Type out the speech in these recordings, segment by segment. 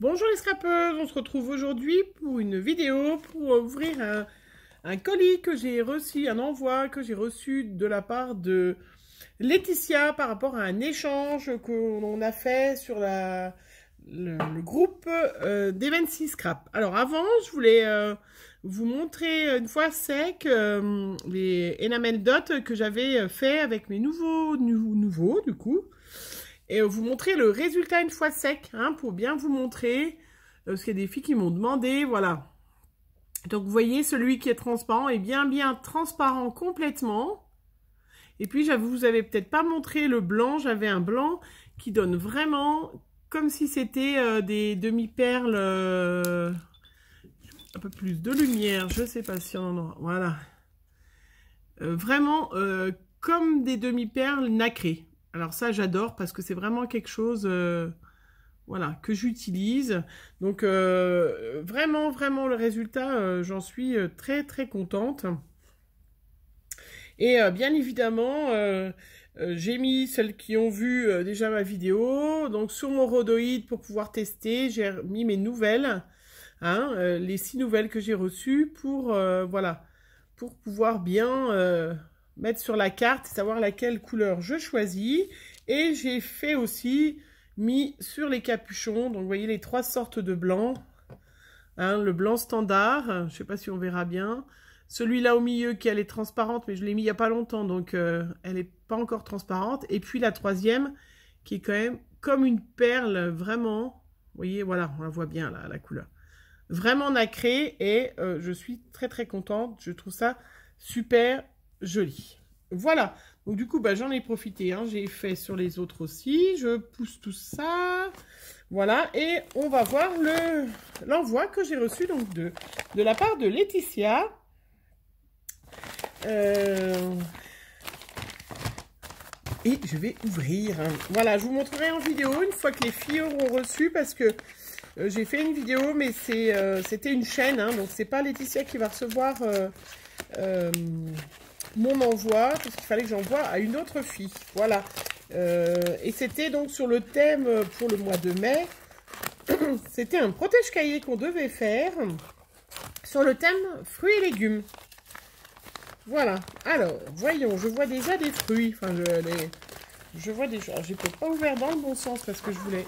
Bonjour les scrapeuses, on se retrouve aujourd'hui pour une vidéo pour ouvrir un colis que j'ai reçu, un envoi que j'ai reçu de la part de Laetitia par rapport à un échange que l'on a fait sur le groupe d'Evency Scrap. Alors avant, je voulais vous montrer une fois sec les enamel dots que j'avais fait avec mes nouveaux du coup. Et vous montrer le résultat une fois sec, hein, pour bien vous montrer, parce qu'il y a des filles qui m'ont demandé, voilà. Donc vous voyez, celui qui est transparent est bien transparent complètement. Et puis vous avais peut-être pas montré le blanc, j'avais un blanc qui donne vraiment comme si c'était des demi-perles, un peu plus de lumière, je sais pas si on en aura, voilà. Vraiment comme des demi-perles nacrées. Alors ça j'adore parce que c'est vraiment quelque chose voilà, que j'utilise. Donc vraiment le résultat, j'en suis très contente. Et bien évidemment, j'ai mis celles qui ont vu déjà ma vidéo. Donc sur mon rhodoïde pour pouvoir tester, j'ai mis mes nouvelles, hein, les 6 nouvelles que j'ai reçues pour voilà, pour pouvoir bien mettre sur la carte, savoir laquelle couleur je choisis. Et j'ai fait aussi mis sur les capuchons, donc vous voyez les 3 sortes de blanc, hein, le blanc standard, je ne sais pas si on verra bien, celui-là au milieu qui elle est transparente, mais je l'ai mis il n'y a pas longtemps, donc elle n'est pas encore transparente, et puis la troisième qui est quand même comme une perle, vraiment, vous voyez, voilà, on la voit bien là, la couleur, vraiment nacrée, et je suis très contente, je trouve ça super joli. Voilà, donc du coup, bah, j'en ai profité, hein. J'ai fait sur les autres aussi, je pousse tout ça, voilà, et on va voir l'envoi que j'ai reçu donc de la part de Laetitia. Et je vais ouvrir, hein. Voilà, je vous montrerai en vidéo une fois que les filles auront reçu, parce que j'ai fait une vidéo, mais c'était une chaîne, hein, donc c'est pas Laetitia qui va recevoir mon envoi, parce qu'il fallait que j'envoie à une autre fille. Voilà. Et c'était donc sur le thème pour le mois de mai. C'était un protège-cahier qu'on devait faire sur le thème fruits et légumes. Voilà. Alors, voyons, je vois déjà des fruits. Enfin, je vois déjà. Alors, j'ai peut-être pas ouvert dans le bon sens parce que je voulais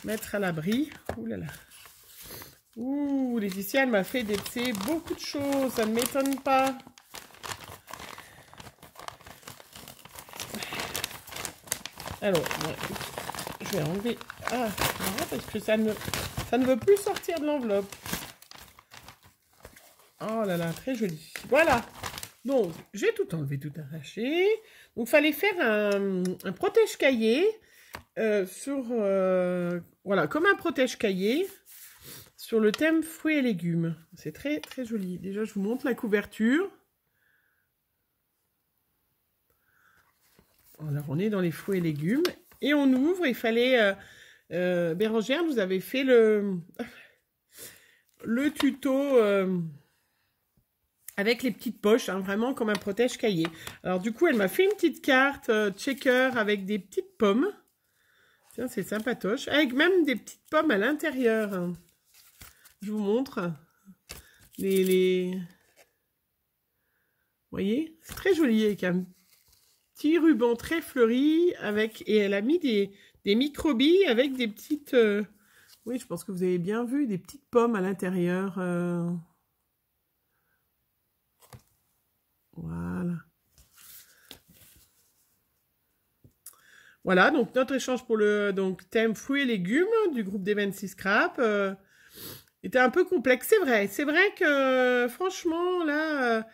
mettre à l'abri. Ouh là là. Ouh, Laetitia, elle m'a fait beaucoup de choses. Ça ne m'étonne pas. Alors, je vais enlever. Ah, voilà, parce que ça ne veut plus sortir de l'enveloppe. Oh là là, très joli. Voilà. Donc, j'ai tout enlevé, tout arraché. Donc, il fallait faire un protège-cahier voilà, comme un protège-cahier sur le thème fruits et légumes. C'est très joli. Déjà, je vous montre la couverture. Alors, on est dans les fruits et légumes. Et on ouvre, il fallait... Bérangère nous avait fait le tuto avec les petites poches, hein, vraiment comme un protège-cahier. Alors du coup, elle m'a fait une petite carte checker avec des petites pommes. Tiens, c'est sympatoche. Avec même des petites pommes à l'intérieur. Hein. Je vous montre. Vous voyez, c'est très joli avec un petit ruban très fleuri. Et elle a mis des micro-billes avec des petites... oui, je pense que vous avez bien vu, des petites pommes à l'intérieur. Voilà. Voilà, donc notre échange pour le thème fruits et légumes du groupe d'Evency Scrap était un peu complexe. C'est vrai que franchement, là,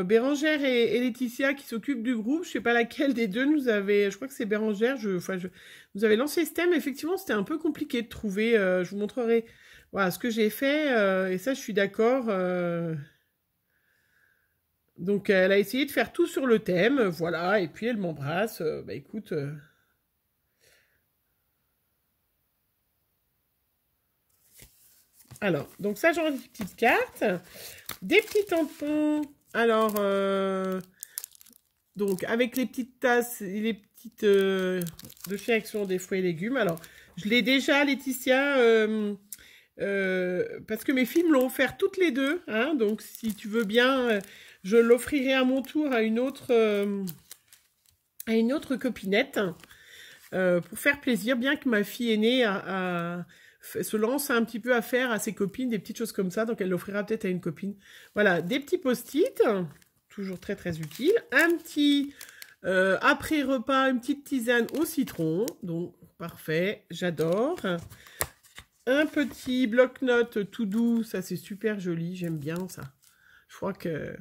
Bérangère et Laetitia qui s'occupent du groupe, je sais pas laquelle des deux nous avait, je crois que c'est Bérangère, nous avait lancé ce thème. Effectivement, c'était un peu compliqué de trouver. Je vous montrerai voilà, ce que j'ai fait, et ça, je suis d'accord. Donc, elle a essayé de faire tout sur le thème, voilà, et puis elle m'embrasse. Bah écoute... Alors, donc ça, j'aurai des petites cartes, des petits tampons. Alors, donc avec les petites tasses et les petites de chez Action des fruits et légumes. Alors, Je l'ai déjà, Laetitia, parce que mes filles me l'ont offert toutes les deux. Hein, donc, si tu veux bien, je l'offrirai à mon tour à une autre copinette. Pour faire plaisir, bien que ma fille aînée se lance un petit peu à faire à ses copines des petites choses comme ça, donc elle l'offrira peut-être à une copine. Voilà, des petits post-it, toujours très très utile. Un petit après-repas, une petite tisane au citron, donc parfait, j'adore. Un petit bloc-notes tout doux, ça c'est super joli, j'aime bien ça. Je crois que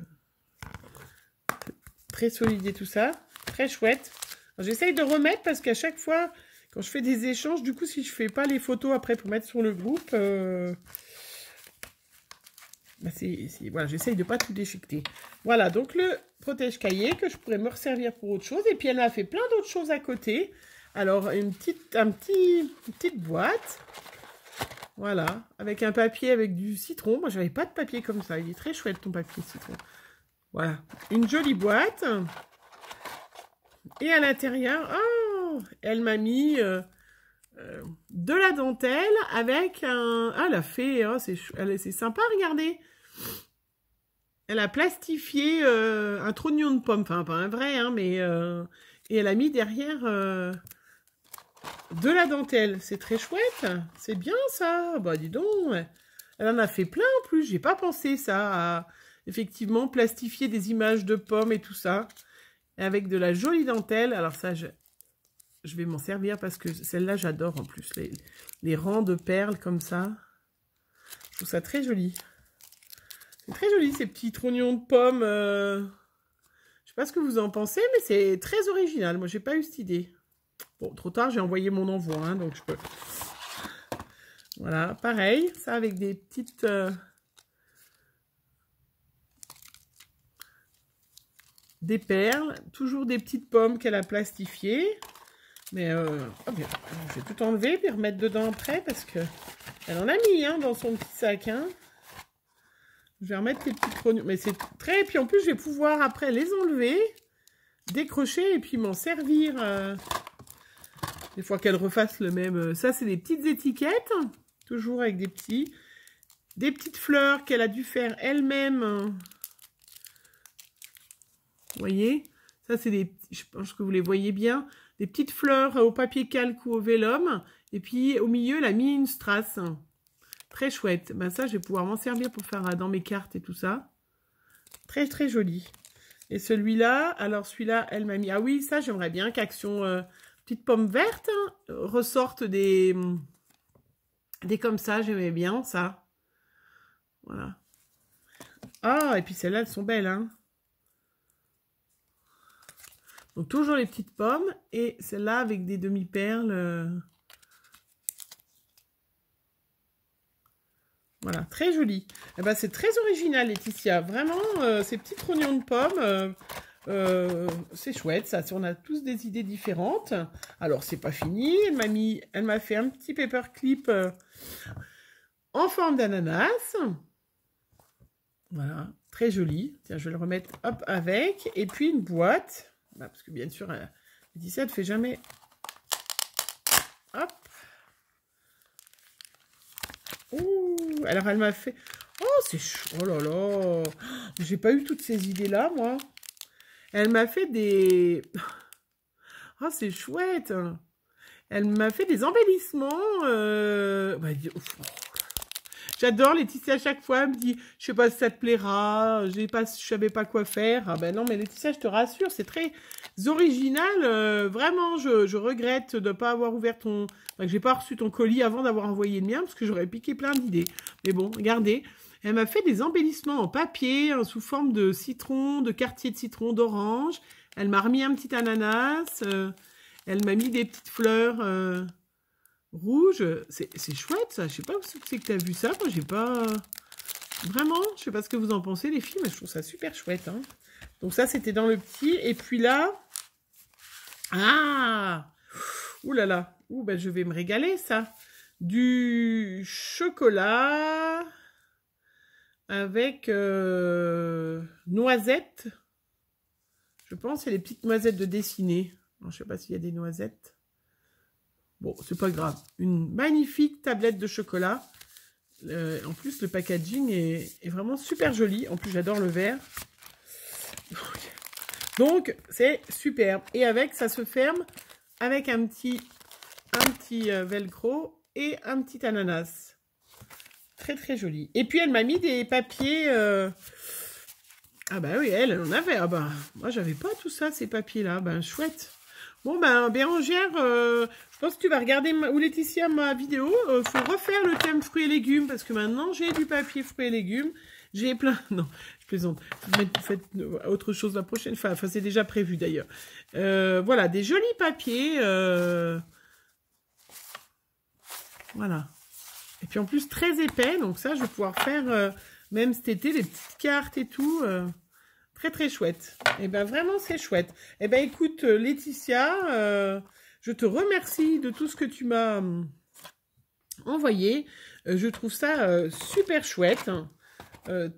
très solide et tout ça, très chouette. J'essaye de remettre parce qu'à chaque fois, quand je fais des échanges, du coup, si je fais pas les photos après pour mettre sur le groupe, bah voilà, j'essaye de pas tout déchiqueter. Voilà, donc le protège-cahier que je pourrais me resservir pour autre chose. Et puis, elle m'a fait plein d'autres choses à côté. Alors, une petite boîte. Voilà, avec un papier avec du citron. Moi, j'avais pas de papier comme ça. Il est très chouette, ton papier citron. Voilà, une jolie boîte. Et à l'intérieur, oh, elle m'a mis de la dentelle avec un... Ah, elle a fait... Oh, c'est sympa, regardez. Elle a plastifié un trognon de pomme. Enfin, pas un vrai, hein, mais... et elle a mis derrière de la dentelle. C'est très chouette. C'est bien, ça. Bah, dis donc. Elle en a fait plein, en plus. J'ai pas pensé, ça, à effectivement plastifier des images de pommes et tout ça. Avec de la jolie dentelle. Alors ça, je vais m'en servir parce que celle-là, j'adore en plus. Les rangs de perles comme ça. Je trouve ça très joli. C'est très joli, ces petits trognons de pommes. Je sais pas ce que vous en pensez, mais c'est très original. Moi, j'ai pas eu cette idée. Bon, trop tard, j'ai envoyé mon envoi, hein, donc je peux... Voilà, pareil. Ça, avec des petites... des perles, toujours des petites pommes qu'elle a plastifiées. Mais oh bien, je vais tout enlever et remettre dedans après parce que elle en a mis hein, dans son petit sac. Hein. Je vais remettre les petits trognons. Mais c'est très... Et puis en plus, je vais pouvoir après les enlever, décrocher et puis m'en servir. Des fois qu'elle refasse le même... Ça, c'est des petites étiquettes. Toujours avec des petites fleurs qu'elle a dû faire elle-même. Vous voyez, ça c'est des, je pense que vous les voyez bien, des petites fleurs au papier calque ou au vélum. Et puis au milieu, elle a mis une strass. Très chouette. Ben, ça, je vais pouvoir m'en servir pour faire dans mes cartes et tout ça. Très très joli. Et celui-là, alors celui-là, elle m'a mis... Ah oui, ça j'aimerais bien qu'Action Petite Pomme Verte ressorte des comme ça. J'aimais bien ça. Voilà. Ah, et puis celles-là, elles sont belles, hein. Donc, toujours les petites pommes. Et celle-là avec des demi-perles. Voilà, très joli. Eh ben, c'est très original, Laetitia. Vraiment, ces petits trognons de pommes, c'est chouette. Ça, on a tous des idées différentes. Alors, c'est pas fini. Elle m'a fait un petit paperclip en forme d'ananas. Voilà, très joli. Tiens, je vais le remettre hop avec. Et puis, une boîte. Bah, parce que bien sûr, Laetitia, elle ne fait jamais... Hop. Ouh, alors, elle m'a fait... Oh, c'est chaud. Oh là là. J'ai pas eu toutes ces idées-là, moi. Elle m'a fait des... Oh, c'est chouette. Elle m'a fait des embellissements. Bah, j'adore Laetitia à chaque fois. Elle me dit, je sais pas si ça te plaira. Je savais pas quoi faire. Ah ben non, mais Laetitia, je te rassure, c'est très original. Vraiment, je regrette de ne pas avoir ouvert ton... Enfin, que j'ai pas reçu ton colis avant d'avoir envoyé le mien parce que j'aurais piqué plein d'idées. Mais bon, regardez. Elle m'a fait des embellissements en papier hein, sous forme de citron, de quartier de citron, d'orange. Elle m'a remis un petit ananas. Elle m'a mis des petites fleurs rouges. C'est chouette ça. Je sais pas où c'est que tu as vu ça. Moi, j'ai pas... Vraiment, je sais pas ce que vous en pensez les filles, mais je trouve ça super chouette. Hein. Donc ça, c'était dans le petit. Et puis là... Ah! Ouh là là. Ouh, ben je vais me régaler ça. Du chocolat... avec noisettes. Je pense c'est les petites noisettes de dessiner. Je ne sais pas s'il y a des noisettes. Bon, c'est pas grave. Une magnifique tablette de chocolat. En plus, le packaging est vraiment super joli. En plus, j'adore le vert. Donc, c'est superbe. Et avec, ça se ferme avec un petit velcro et un petit ananas. Très, très joli. Et puis, elle m'a mis des papiers... Ah bah oui, elle en avait. Ah bah, moi, j'avais pas tout ça, ces papiers-là. Ben, chouette. Bon, ben, Bérangère, je pense que tu vas regarder, ou Laetitia, ma vidéo. Faut refaire le thème fruits et légumes, parce que maintenant, j'ai du papier fruits et légumes. J'ai plein... Non, je plaisante. Faites autre chose la prochaine fois. Enfin, c'est déjà prévu, d'ailleurs. Voilà, des jolis papiers. Voilà. Et puis, en plus, très épais. Donc ça, je vais pouvoir faire, même cet été, des petites cartes et tout. Très, très chouette. Et ben vraiment, c'est chouette. Et ben écoute, Laetitia, je te remercie de tout ce que tu m'as envoyé. Je trouve ça super chouette.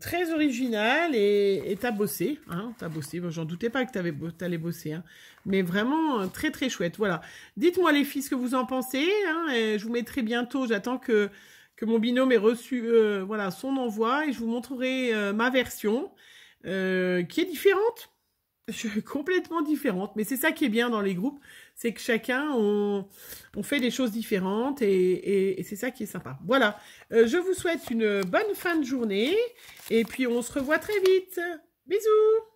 Très original et t'as bossé. Hein, t'as bossé. Bon, j'en doutais pas que t'allais bosser. Hein, mais vraiment, très, très chouette. Voilà. Dites-moi les filles ce que vous en pensez. Hein, et je vous mettrai bientôt. J'attends que mon binôme ait reçu voilà, son envoi et je vous montrerai ma version. Qui est différente, complètement différente, mais c'est ça qui est bien dans les groupes, c'est que chacun, on fait des choses différentes et c'est ça qui est sympa. Voilà, je vous souhaite une bonne fin de journée et puis on se revoit très vite. Bisous!